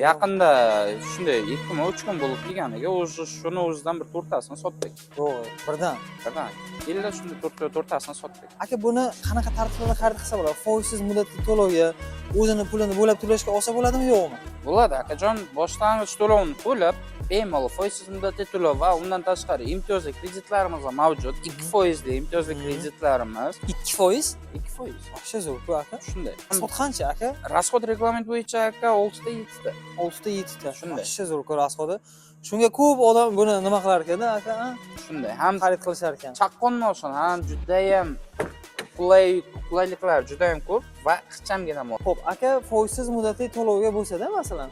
Yaqinda shunday 2-3 kun bo'lib kelganiga o'zi shuni o'zidan bir to'rttasini sotdik. To'g'ri, birdan. Yilda shunday to'rttasini sotdik. Aka buni qanaqa tartibda xarid qilsa bo'ladi? Foizsiz muddatli to'lovga, o'zini pulini bo'lib to'lashga olsa bo'ladimi, yo'qmi? Bo'ladi akajon, boshlang'ich to'lovni to'lab, bemalol foizsiz muddatli to'lov va undan tashqari imtiyozli kreditlarimiz ham mavjud. 2% imtiyozli kreditlarimiz. 2%? 2%. Вообще zo'r-ku aka. Shunday. Rasxod qancha aka? Rasxod reglament bo'yicha aka 6 ta 7 ta. 6 ta 7 ta. Shunday. Вообще zo'r-ku rasxodi. Shunga ko'p odam buni nima qilar ekan-da aka? Shunday. Ham Xarid qilishar ekan. chaqqon mashina ham juda ham qulayliklar juda ham ko'p va ixchamgina mol. Xo'p, aka foizsiz muddatli to'lovga bo'lsa-da, masalan,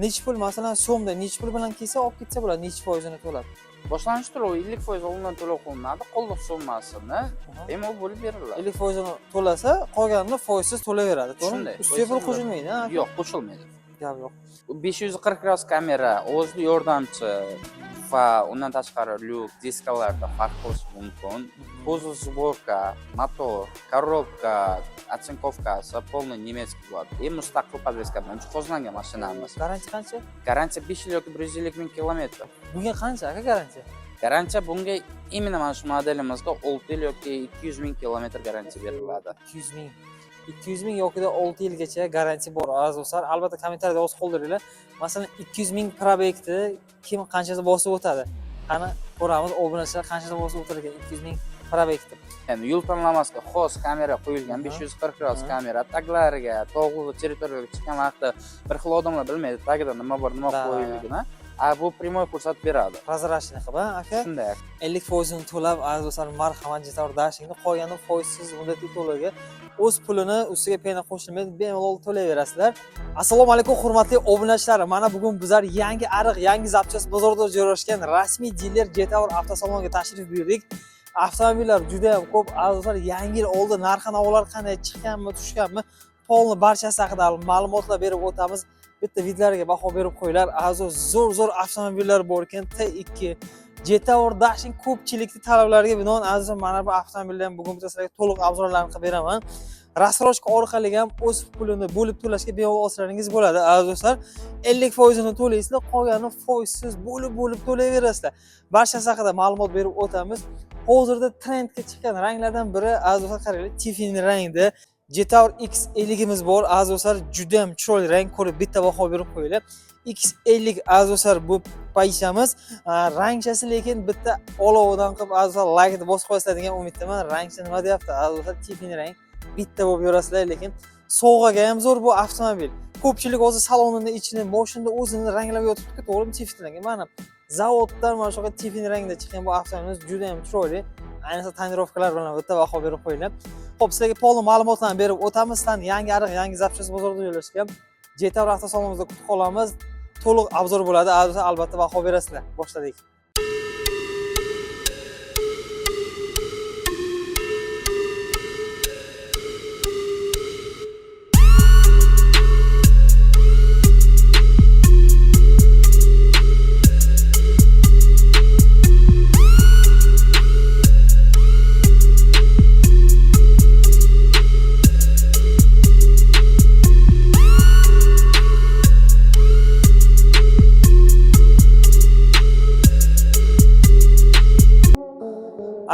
necha pul, masalan, so'mda necha pul bilan kelsa, olib ketsa bo'ladi, necha foizini to'lab? Boshlang'ich to'lov 50% oldindan to'lov qilinadi, qolgan summasini bemalol bo'lib beriladi. 50% to'lasa, qolganini foizsiz to'layveradi, to'g'rimi? Shunday. Ustiga pul qo'shilmaydi, ha? Yo'q, qo'shilmaydi. Gap yo'q. 540 gradus kamera, o'zli yordamchi va undan tashqari lyuk diskalarda farq qilish mumkin. Kuzov sborka, motor, korobka, otsinkovkasi полный немецкий bo'ladi. Mustaqil podveska bilan jihozlangan mashinamiz. Garantiya qancha? Garantiya 5 yil yoki 150 ming kilometr. Bunga qancha aka garantiya? Garantiya bunga именно mana shu modelimizga 6 yil yoki 200 ming kilometr garantiya beriladi. 200 ming. 200 ming yoki 6 yilgacha garantiya bor. Aziz do'stlar, albatta kommentariyada yoz qoldiringlar. Masalan, 200 ming probektni kim qanchasi bosib o'tadi? Qani ko'ramiz, obunachilar qanchasi bosib o'tar ekan 200 ming probektni. Ya'ni yo'l tanlamasiga xos kamera qo'yilgan 540 gradus kamera taglariga, tog'li territoriyaga chiqqan vaqtda bir xil odamlar bilmaydi tagida nima bor, nima qo'yilganini. Bu primoy ko'rsatib beradi. Prozrachniy qilib, aka? Shunday. 50% to'lab, aziz do'stlar, marhamat Jetour Dashingni qolganini foizsiz muddatli to'lovga o'z pulini ustiga pena qo'shilmaydi, bemalol to'layverasizlar. Assalomu alaykum hurmatli obunachilar. Mana bugun bizlar yangi ariq, yangi zapchast bozorda joylashgan rasmiy diler Jetour avtosaloniga tashrif buyurdik. Avtomobillar juda ham ko'p. Azizlar, yangi yil oldi narx-navolar qanday chiqqanmi, tushganmi, polni barchasi haqida ma'lumotlar berib o'tamiz. Bitta videolarga baho berib qo'yinglar. Azizlar, zo'r avtomobillar bor ekan. T2 Jetour Dashing ko'pchilikning talablariga binoan azizlar, mana bu avtomobilni ham bugun sizlarga to'liq obzorlarni qilib beraman. Rassrochka orqali ham o'z pulini bo'lib to'lashga bemalol olsalaringiz bo'ladi. Azizlar, 50% ni to'laysizlar, qolganini foizsiz bo'lib to'layverasizlar. Barchasi haqida ma'lumot berib o'tamiz. Hozirda trendga chiqqan ranglardan biri azizlar, qaranglar, Tiffany rangda Jetour X50 bor. Azizlar, juda ham chiroyli rang, ko'rib bitta baho berib qo'yinglar. X50 azizlar bu paychamiz rangchasi, lekin bitta olovdan qilib azizlar like bosib qo'yasizlar degan umiddaman. Rangchi nima deyapti? Azizlar, Tiffany rang bitta bo'lib yurasizlar, lekin sovg'aga ham zo'r bu avtomobil. Ko'pchilik hozir salonini ichini, moshinada o'zini ranglab yotibdi, to'g'rimi? Tiffany rang. Mana zavoddan mana shu Tiffany rangda chiqqan bu avtomobilimiz juda ham chiroyli. Ayniqsa tonirovkalar bilan bitta baho berib qo'yinglar. Xo'p, sizlarga polni ma'lumotlarni berib o'tamiz. Sizlarni yangi ariq, yangi zapchast bozorida joylashgan Jetour avtosalonimizda kutib qolamiz. To'liq obzor bo'ladi. Albatta baho berasizlar. Boshladik.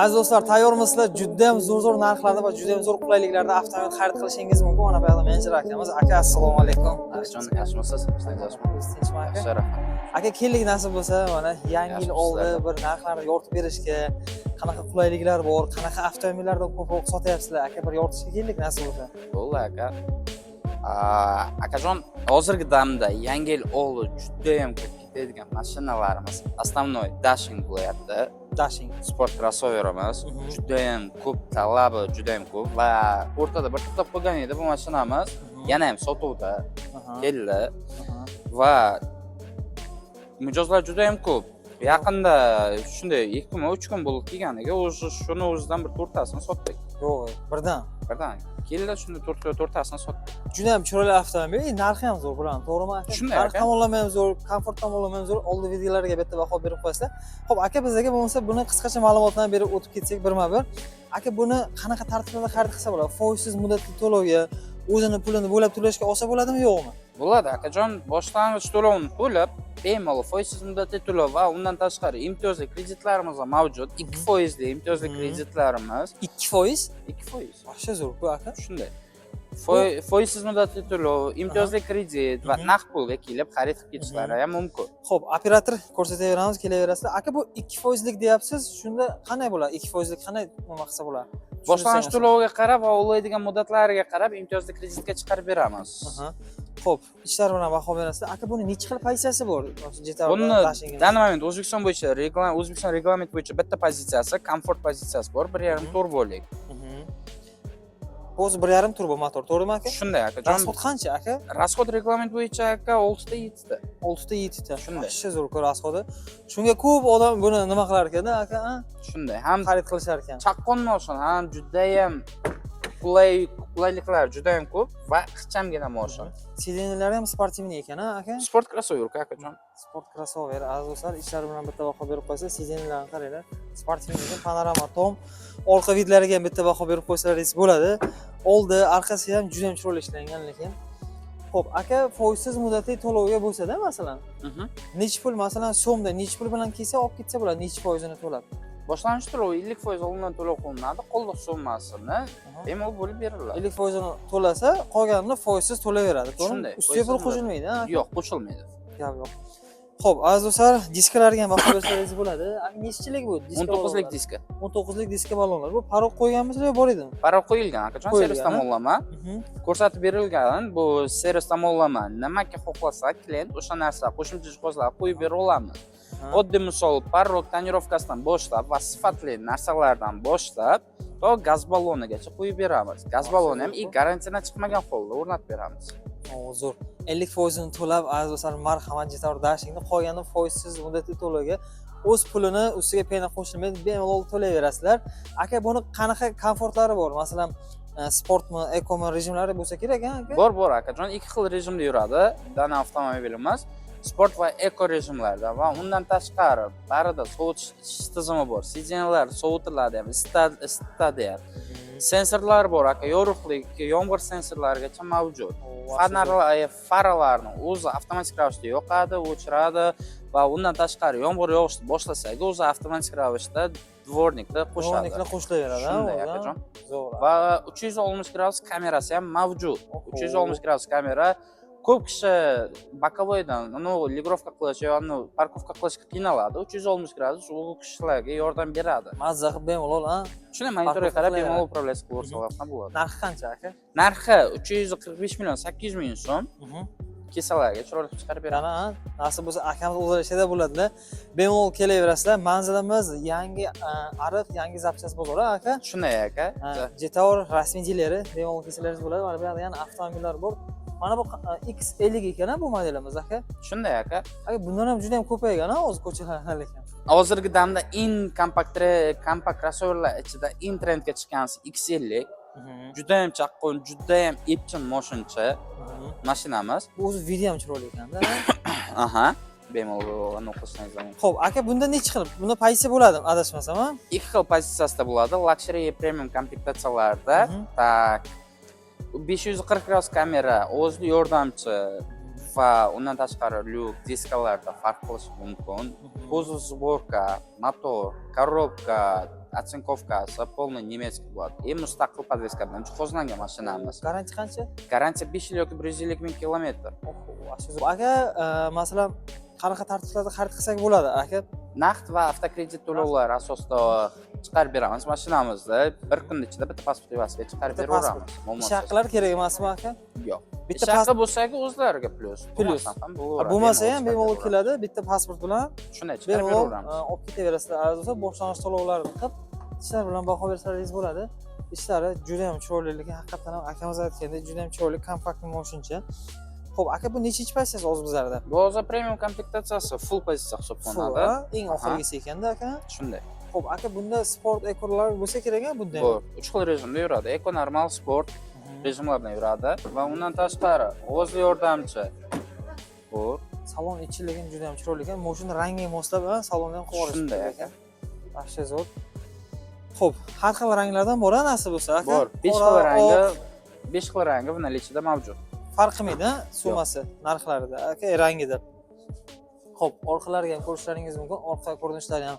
Aziz do'stlar, tayyormisizlar? Juda ham zo'r narxlarda va juda ham zo'r qulayliklarda avtomobil xarid qilishingiz mumkin. Mana bu yerda menejer akamiz. Aka, assalomu alaykum. Yaxshimisiz? Tinchmi aka? Yaxshi, rahmat. Aka, keldik nasib bo'lsa, mana yangi yil oldi bir narxlarni yoritib berishga, qanaqa qulayliklar bor, qanaqa avtomobillardan ko'proq sotyapsizlar? Aka, bir yoritishga keldik nasib bo'lsa. Bo'ldi aka. Akajon, hozirgi damda yangi yil oldi juda ham ko'p ketadigan mashinalarimiz основной Dashing bo'lyapti. Dashing sport crossoverimiz juda ham ko'p, talabi juda ham ko'p va o'rtada bir to'xtab qolgan edi bu mashinamiz. Yana ham sotuvda keldi va mijozlar juda ham ko'p. Yaqinda shunday 2-3 kun bo'lib kelganiga o'zi shuni o'zidan bir to'rttasini sotdik. Yo'q, birdan. Keldi shunday to'rttasini sotdik. Juda ham chiroyli avtomobil, narxi ham zo'r bilan, to'g'rimi aka? Narx tomonlama ham zo'r, komfort tomonlama ham zo'r. Oldi videolarga bitta baho berib qo'yasizlar. Xo'p, aka, bizga bo'lmasa buni qisqacha ma'lumotlarni berib o'tib ketsak birma-bir. Aka, buni qanaqa tartibda xarid qilsa bo'ladi? Foizsiz muddatli to'lovga, o'zini pulini bo'lib to'lashga olsa bo'ladimi, yo'qmi? Bo'ladi akajon, boshlang'ich to'lovni to'lab, bemalol foizsiz muddatli to'lov va undan tashqari imtiyozli kreditlarimiz ham mavjud. 2% imtiyozli kreditlarimiz. 2%? 2%. Yaxshi zo'r bu aka. Shunday. Foizsiz muddatli to'lov, imtiyozli kredit va naqd pulga kelib xarid qilib ketishlari ham mumkin. Xo'p, operator ko'rsataveramiz, kelaverasizlar. Aka bu 2%lik deyapsiz. Shunda qanday bo'ladi? 2%lik qanday nima qilsa bo'ladi? Boshlang'ich to'lovga qarab va o'ylaydigan muddatlariga qarab imtiyozli kreditga chiqarib beramiz. Xo'p, ishlar bilan baho berasizlar. Aka buni necha xil pozitsiyasi bor? Buni данный момент O'zbekiston bo'yicha O'zbekiston reglamenti bo'yicha bitta pozitsiyasi, komfort pozitsiyasi bor, 1.5 turbolik. O'zi 1.5 turbo motor, to'g'rimi aka? Shunday aka. Rasxod qancha aka? Rasxod reglament bo'yicha aka 6 ta 7 ta. 6 ta 7 ta. Shunday. Yaxshi zo'r rasxodi. Shunga ko'p odam buni nima qilar ekan-da aka? Shunday. Ham xarid qilishar ekan. Chaqqon moshin ham juda ham qulayliklar juda ham ko'p va ixchamgina moshin. Sidenlari ham sportivniy ekan, aka? Sport krossoverka akajon. Sport crossover, aziz do'stlar, ishlar bilan bitta baho berib qo'ysa, sidenlarni qaranglar. Sportivniy ekan, panorama tom. Orqa vidlariga ham bitta baho berib qo'ysalaringiz bo'ladi. Oldi, arkasi ham juda ham chiroyli ishlangan lekin. Xo'p, aka, foizsiz muddatli to'lovga bo'lsa-da, masalan, necha pul, masalan, so'mda necha pul bilan kelsa, olib ketsa bo'ladi, necha foizini to'lab? Boshlang'ich to'lov 50% oldindan to'lov qilinadi, qoldiq summasini bemalol bo'lib beriladi. 50% ni to'lasa, qolganini foizsiz to'layveradi, to'g'rimi? Ustiga pul qo'shilmaydi, ha? Yo'q, qo'shilmaydi. Yo'q. Xo'p, aziz do'stlar, diskalarga ham baho bersalaringiz bo'ladi. Nechchilik bu diska? 19lik diska. 19lik diska ballonlar. Bu parok qo'yganmisizlar yo bor edimi? Parok qo'yilgan akajon, servis tomonlama. Ko'rsatib berilgan bu servis tomonlama. Nimaga xohlasa klient o'sha narsa qo'shimcha jihozlar qo'yib bera olamiz. Oddiy misol, parok tonirovkasidan boshlab va sifatli narsalardan boshlab to gaz ballonigacha qo'yib beramiz. Gaz balloni ham garantiyadan chiqmagan holda o'rnatib beramiz. Zo'r. 50% ni to'lab, aziz do'stlar, marhamat Jetour Dashingni qolganini foizsiz muddatli to'lovga o'z pulini ustiga pena qo'shilmaydi, bemalol to'layverasizlar. Aka, buni qanaqa komfortlari bor? Masalan, sportmi, ekomi rejimlari bo'lsa kerak, aka? Bor akajon, ikki xil rejimda yuradi. Dana avtomobilimiz sport va eko rejimlarda va undan tashqari barida sovutish tizimi bor. Sidenlar sovutiladi ham, isitadi ham. Sensorlar bor aka, yorug'lik, yomg'ir sensorlarigacha mavjud. Faralarni o'zi avtomatik ravishda yoqadi, o'chiradi va undan tashqari yomg'ir yog'ishni boshlasak, o'zi avtomatik ravishda dvornikda qo'shadi. Dvorniklar qo'shilaveradi, shunday akajon. Zo'r. Va 360 gradus kamerasi ham mavjud. 360 gradus kamera. Ko'p kishi bokovoydan ligrovka qilish yoki parkovka qilishga qiynaladi. 360 gradus u kishilarga yordam beradi. Mazza qilib bemalol, ha? Shuni monitorga qarab bemalol upravlyatsiya qilib ko'rsalar ham bo'ladi. Narxi qancha aka? Narxi 345 million 800 ming so'm. Kesalarga chiroyli qilib chiqarib beradi. Ana, nasib bo'lsa akamiz o'zlashida bo'ladi-da. Bemalol kelaverasizlar. Manzilimiz yangi Ariq, yangi Zapchas bozori, aka. Shunday aka. Jetour rasmiy dileri, bemalol kelsalaringiz bo'ladi. Mana bu yerda yana avtomobillar bor. Mana bu X50 ekan bu modelimiz aka. Shunday aka. Aka, bundan ham juda ham ko'paygan hozir ko'chalarda lekin. Hozirgi damda kompakt crossoverlar ichida trendga chiqqan X50. Juda ham chaqqon, juda ham epchin mashincha mashinamiz. Bu o'zi video ham chiroyli ekanda. Aha. Bemalol o'qishingizdan mumkin. Xo'p, aka, bunda necha xil? Bunda pozitsiya bo'ladimi, adashmasam, ha? Ikki xil pozitsiyasida bo'ladi. Luxury premium komplektatsiyalarda. Tak. 540 gradus kamera, o'zli yordamchi va undan tashqari lyuk diskalarda farq qilishi mumkin. Kuzov sborka, motor, korobka, atsinkovkasi polniy немецкий bo'ladi. Mustaqil podveska bilan jihozlangan mashinamiz. Garantiya qancha? Garantiya 5 yil yoki 150 ming kilometr. Aka, masalan, qanaqa tartiblarda xarid qilsak bo'ladi, aka? Naqd va avtokredit to'lovlari asosida chiqarib beramiz mashinamizni. Bir kun ichida bitta pasport evaziga chiqarib beraveramiz. Ish haqlari kerak emasmi, aka? Yo'q. Bitta pasport bo'lsa-ku o'zlariga plyus. Bo'lmasa ham bemalol keladi, bitta pasport bilan shunday chiqarib beraveramiz. Olib ketaverasizlar. Aziz boshlang'ich to'lovlarni qilib, ishlar bilan baho bersalaringiz bo'ladi. Ishlari juda ham chiroyliligi, haqiqatan ham akamiz aytgandek, juda ham chiroyli, kompaktli mashincha. Xo'p, aka, bu nechinchi pozitsiyasi hozir bizlarda? Bu hozir premium komplektatsiyasi, full pozitsiya hisoblanadi. Eng oxirgisi ekanda, aka. Shunday. Xo'p, aka, bunda sport ekorlar bo'lsa kerak-a bunda? Bu 3 xil rejimda yuradi. Eko, normal, sport rejimlarda yuradi va undan tashqari o'zli yordamchi. Bu salon ichiligi juda ham chiroyli ekan. Mashina rangiga moslab, salonni ham qovurish. Shunday aka. Yaxshi zo'r. Xo'p, har xil ranglardan bor, nasib bo'lsa, aka. Bor. 5 xil rangi, 5 xil rangi bunda ichida mavjud. farq qilmaydi, ha, summasi, narxlarida, aka, rangida. Xo'p, orqalariga ham ko'rishlaringiz mumkin. Orqa ko'rinishlari ham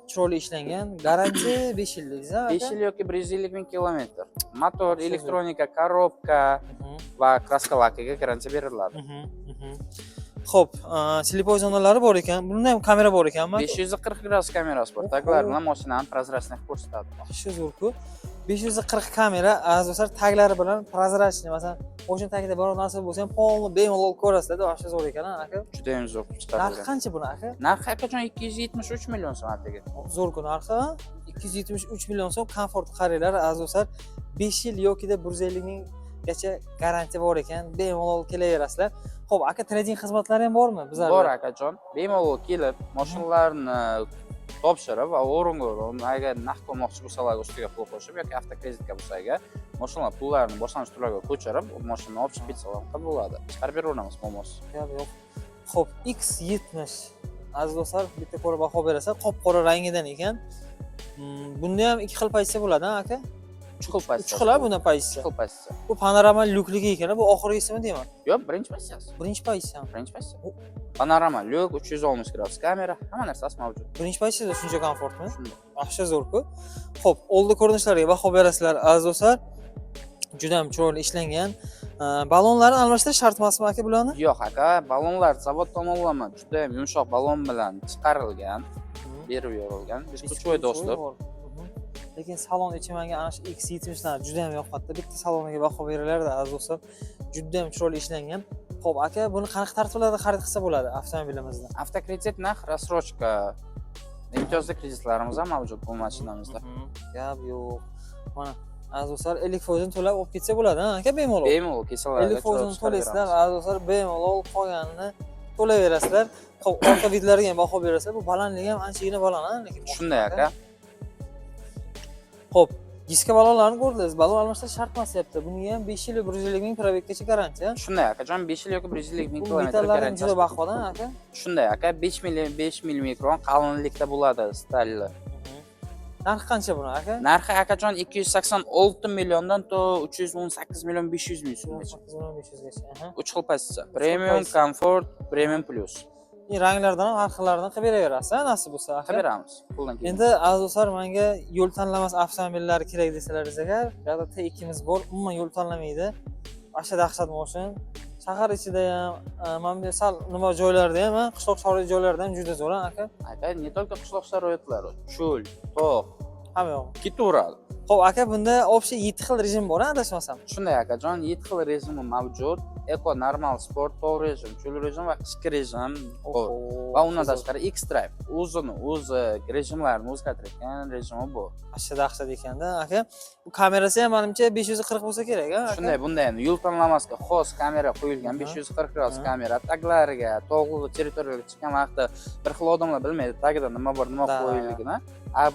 chiroyli ishlangan. Garantiya 5 yillik, ha, aka? 5 yil yoki 150 ming kilometr. Motor, elektronika, korobka va kraska lakiga garantiya beriladi. Xo'p, slepoy zonalari bor ekan. Bunda ham kamera bor ekanmi? 540 gradus kamerasi bor. Taglar bilan mashinani prozratsiyani ko'rsatadi. Yaxshi zo'r-ku. 540 kamera, azizlar, taglari bilan prozratsiya, masalan, mashina tagida biror narsa bo'lsa ham polni bemalol ko'rasizlar. Yaxshi zo'r ekan, aka. Juda ham zo'r Narxi chiqarilgan. qancha buni, aka? Narxi qachon 273 million so'm ataga. Zo'r-ku narxi. 273 million so'm komfort qaranglar, azizlar. 5 yil yokida 150 minggacha garantiya bor ekan. Bemalol kelaverasizlar. Xo'p, aka, trading xizmatlari ham bormi bizlarda? Bor akajon. Bemalol kelib, mashinalarni topshirib va o'rin-o'rin agar naqd olmoqchi bo'lsalar ustiga pul qo'shib yoki avtokreditka bo'lsa agar mashina pullarini boshlanish turlariga ko'chirib, u mashinani olib chiqib ketsalar ham bo'ladi. Chiqarib beraveramiz bo'lmasa. Yo'q. Xo'p, X70 aziz do'stlar, bitta ko'rib baho berasa, qop-qora rangidan ekan. Bunda ham ikki xil pozitsiya bo'ladi, aka? 3 xil pozitsiya. 3 xil bunda pozitsiya. 3 xil pozitsiya. Bu panorama lyukligi ekan, bu oxirgisimi deyman? Yo'q, birinchi pozitsiyasi. Birinchi pozitsiya. Birinchi pozitsiya. Panorama lyuk, 360 gradus kamera, hamma narsasi mavjud. Birinchi pozitsiyada shuncha komfortmi? Shunday. Yaxshi zo'r-ku. Xo'p, oldi ko'rinishlariga baho berasizlar, aziz do'stlar. Juda ham chiroyli ishlangan. Balonlarni almashtirish shart emasmi aka bularni? Yo'q aka, balonlar zavod tomonidan juda ham yumshoq balon bilan chiqarilgan, berib yorilgan. Beshkuchoy do'stlar. Lekin salon ichi menga ana shu X70 lar juda ham yoqadi. Bitta saloniga baho beriladi, aziz do'stlar. Juda ham chiroyli ishlangan. Xo'p, aka, buni qanaqa tartiblarda xarid qilsa bo'ladi avtomobilimizda? Avtokredit naqd, рассрочка, imtiyozli kreditlarimiz ham mavjud bu mashinamizda. Gap yo'q. Mana aziz do'stlar, 50% to'lab olib ketsa bo'ladi, ha, aka, bemalol. Bemalol kelsalar, 50% to'laysizlar, aziz do'stlar, bemalol qolganini to'layverasizlar. Xo'p, orqa vidlariga ham baho berasizlar. Bu balandligi ham anchagina baland, ha, lekin shunday aka. Xo'p, diska balonlarni ko'rdingiz. Balon almashtirish shart emas deyapti. Bunga ham 5 yil 150 ming probeggacha garantiya. Shunday akajon, 5 yil yoki 150 ming kilometr metallari garantiya. juda baquvvat, aka. Shunday aka, 5 mm mikron qalinlikda bo'ladi stalli. Narxi qancha buni, aka? Narxi akajon 286 milliondan to 318 million 500 ming so'mgacha. 500 gacha. 3 xil pozitsiya. Premium, Comfort, Premium Plus. Ranglardan ham har xillaridan qilib beraverasiz, nasib bo'lsa, aka. Qilib beramiz. Puldan keyin. Endi aziz do'stlar, menga yo'l tanlamas avtomobillari kerak desalaringiz agar, yo'qda T2miz bor, umuman yo'l tanlamaydi. Asha dahshat mashina. Shahar ichida ham, mana bu sal nima joylarda ham, qishloq sharoit joylarida ham juda zo'r, aka. Aka, ne только qishloq sharoitlari, cho'l, tog', hamma yoq. ketaveradi. Xo'p, aka, bunda общий 7 xil rejim bor, adashmasam. Shunday akajon, 7 xil rejimi mavjud. Eko, normal, sport, tog' rejim, cho'l rejim va qishki rejim bor. Va undan tashqari X-Drive o'zi rejimlarni o'zgartirgan rejimi bor. Asha dahshat ekanda, aka. Bu kamerasi ham menimcha 540 bo'lsa kerak, ha, aka. Shunday, bunda ham yo'l tanlamasga xos kamera qo'yilgan, 540 gradus kamera. Taglariga, tog'li territoriyaga chiqqan vaqtda bir xil odamlar bilmaydi tagida nima bor, nima qo'yilganligini.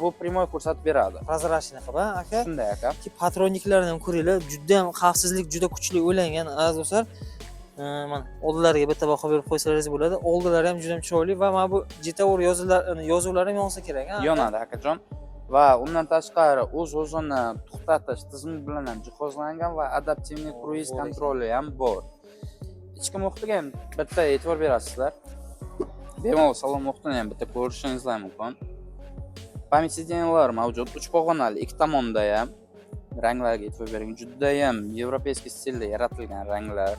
Bu primoy ko'rsatib beradi. Prozrachniy qilib, ha, aka. Shunday aka. Patroniklarni ham ko'ringlar, juda ham xavfsizlik juda kuchli o'ylangan, aziz do'stlar. Mana oldilariga bitta baho berib qo'ysalaringiz bo'ladi. Oldilari ham juda ham chiroyli va mana bu JTOR yozuvlari ham yonsa kerak, ha? Yonadi akajon. Va undan tashqari o'z-o'zini to'xtatish tizimi bilan ham jihozlangan va adaptivniy kruiz kontroli ham bor. Ichki muhitiga ham bitta e'tibor berasizlar. Bemalol salon muhitini ham bitta ko'rishingiz mumkin. Pamять sиденьялар mavjud, 3 pog'onali, ikki tomonda ham. Ranglarga e'tibor bering. Juda ham yevropeyskiy stilda yaratilgan ranglar.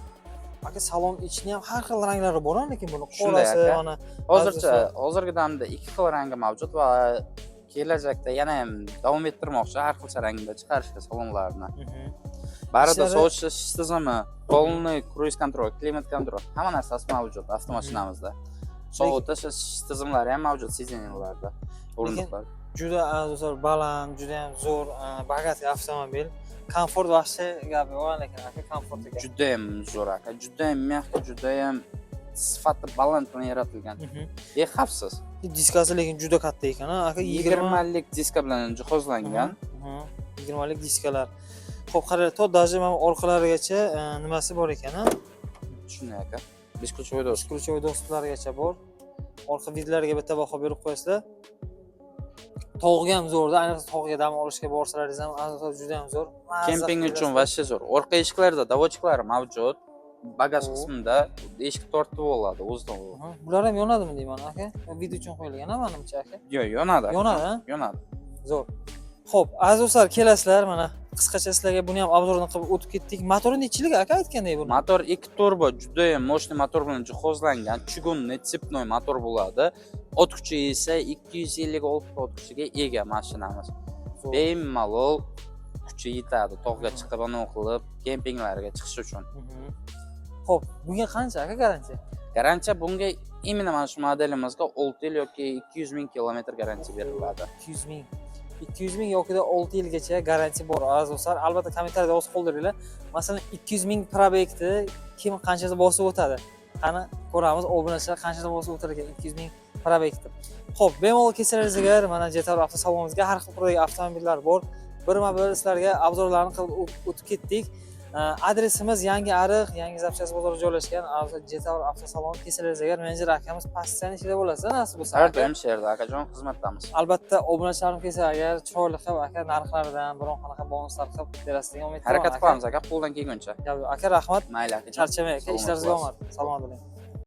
Aka, salon ichini ham har xil ranglari bor, lekin buni qorasi, mana hozirgi damda ikki xil rangi mavjud va kelajakda yana ham davom ettirmoqchi har xil rangda chiqarishga salonlarni. Barida sovutish tizimi, polniy kruiz kontrol, klimat kontrol, hamma narsasi mavjud avtomashinamizda. Sovutish tizimlari ham mavjud sidenyalarda. O'rindiqlar. Juda azizlar, baland, juda ham zo'r, bogatli avtomobil. Komfort vaqti gapi yo'q, lekin aka, komfortiga. Juda ham zo'r aka, juda ham mягкий, juda ham sifati baland bilan yaratilgan. Xavfsiz. Diskasi lekin juda katta ekan, aka. 20 lik diska bilan jihozlangan. 20 lik diskalar. Xo'p, qarang, to даже mana orqalarigacha nimasi bor ekan, ha? Shunday aka. Beshkuchoy do'stlarigacha bor. Orqa vidlariga bitta baho berib qo'yasizlar. Tog'ga ham zo'rda, ayniqsa tog'ga dam olishga borsalaringiz ham juda ham zo'r. Kemping uchun vashcha zo'r. Orqa eshiklarda davochiklari mavjud. bagaj Oo. qismida eshik tortib oladi o'zidan o'zi. Aha, bular ham yonadimi deyman aka? Video uchun qo'yilgan-a menimcha aka. Yo'q, yonadi. Yonadi, ha? Yonadi. Zo'r. Xo'p, aziz do'stlar, kelasizlar mana. Qisqacha sizlarga buni ham obzorini qilib o'tib ketdik. Motori nechilik aka aytgandek buni? Motor 2 turbo, juda ham mощный motor bilan jihozlangan, chugunli tsepnoy motor bo'ladi. Ot kuchi esa 256 ot kuchiga ega mashinamiz. Bemalol kuchi yetadi tog'ga chiqib, anav qilib, kempinglarga chiqish uchun. Xo'p, bunga qancha aka garantiya? Garantiya bunga imенно mana shu modelimizga 6 yil yoki 200 ming kilometr garantiya beriladi. 200 ming. 200 ming yoki 6 yilgacha garantiya bor aziz do'stlar. Albatta kommentariyada yozib qoldiringlar. Masalan 200 ming probyektni kim qanchasi bosib o'tadi? Qani ko'ramiz, obunachilar qanchasi bosib o'tar ekan 200 ming probyektni. Xo'p, bemalol kelsalaringiz agar mana Jetor avtosalonimizga har xil turdagi avtomobillar bor. Birma-bir sizlarga obzorlarni qilib o'tib ketdik. Adresimiz Yangi Ariq, Yangi Zapchast bozori joylashgan. Jetor avtosalon kelsalaringiz agar menejer akamiz passiyani ichida bo'lasiz, nasib bo'lsa. Har doim sherda akajon xizmatdamiz. Albatta obunachilarim kelsa agar chiroyli qilib aka narxlaridan biron qanaqa bonuslar qilib berasiz degan umid qilaman. Harakat qilamiz aka, qo'ldan kelguncha. Aka rahmat. Mayli aka. Charchamang aka, ishlaringizga omad. Salomat bo'ling.